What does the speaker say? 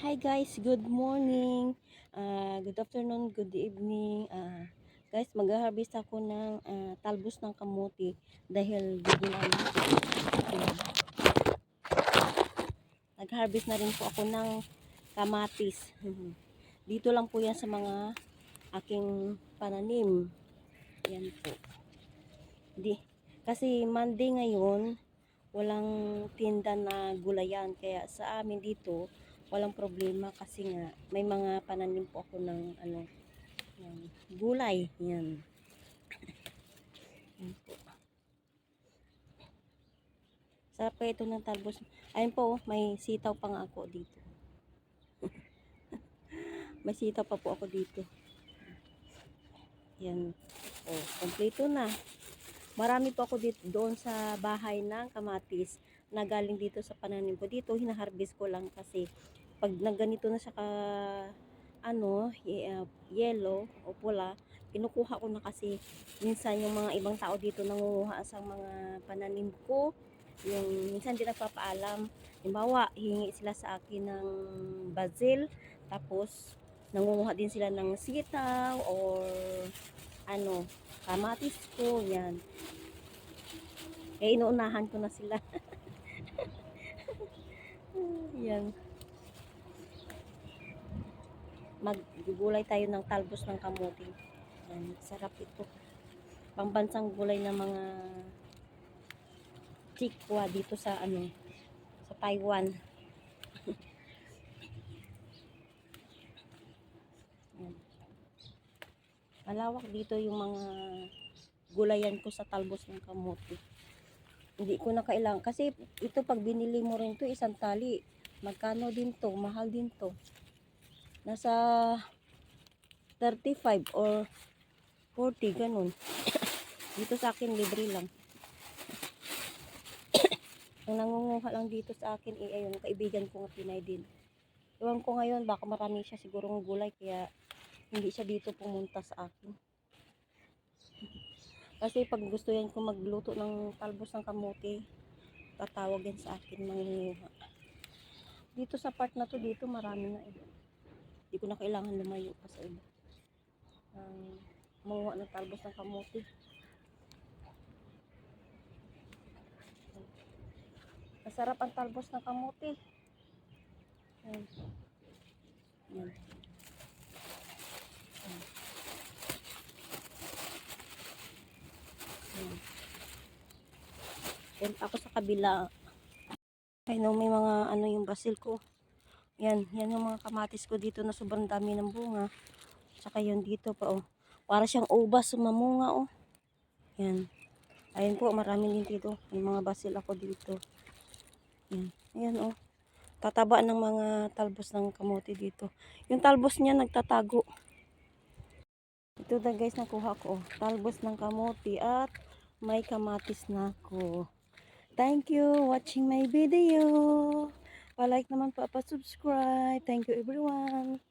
Hi guys, good morning, good afternoon, good evening. Guys, mag-harvest ako ng talbos ng kamote dahil gugulay. Nag-harvest na rin po ako ng kamatis. Dito lang po yan sa mga aking pananim. Yan po. Kasi Monday ngayon, walang tinda na gulayan. Kaya sa amin dito, walang problema kasi nga may mga pananim po ako ng yan, gulay. Yan. Yan po. Sarap pa ito ng talbos. Ayun po, may sitaw pa nga ako dito. May sitaw pa po ako dito. Yan. Oh, kompleto na. Marami po ako dito doon sa bahay ng kamatis na galing dito sa pananim ko. Dito hinaharvest ko lang kasi pag nagganito na siya ka yellow o pula, kinukuha ko na kasi minsan yung mga ibang tao dito nangunguha sa mga pananim ko. Yung minsan di nagpapaalam. Halimbawa, hihingi sila sa akin ng basil, tapos nangunguha din sila ng sitaw or kamatis ko, yan. Kaya inuunahan ko na sila. Yan. Maggugulay tayo ng talbos ng kamote. Yan. Sarap ito. Pambansang gulay ng mga chikwa dito sa sa Taiwan. Yan. Malawak dito yung mga gulayan ko sa talbos ng kamote. Hindi ko na kailangan kasi ito pag binili mo rin to isang tali, magkano din to, mahal din to. Nasa 35 or 40 ganun. Dito sa akin libre lang. Ang nangunguha lang dito sa akin ayun, kaibigan ko nga Pinay din. Ewan ko ngayon baka marami siya sigurong gulay kaya hindi siya dito pumunta sa akin. Kasi pag gusto yan ko magluto ng talbos ng kamote, tatawag yan sa akin manginguha. Dito sa part na to, dito marami na Hindi ko na kailangan lumayo pa sa iba. Manguha ng talbos ng kamote. Masarap ang talbos ng kamote. Yan. Yan. Yan ako sa kabila. Ay no, may mga yung basil ko. Yan yung mga kamatis ko dito na sobrang dami ng bunga. Saka yun dito pa Para siyang ubas sumamunga Yan. Ayun po, marami din dito. May mga basil ako dito. Yan. Ayan Tataba ng mga talbos ng kamote dito. Yung talbos niya nagtatago. Ito na guys, nakuha ko. Talbos ng kamote at may kamatis na ako. Thank you watching my video. Pa-like naman po, pa-subscribe. Thank you everyone.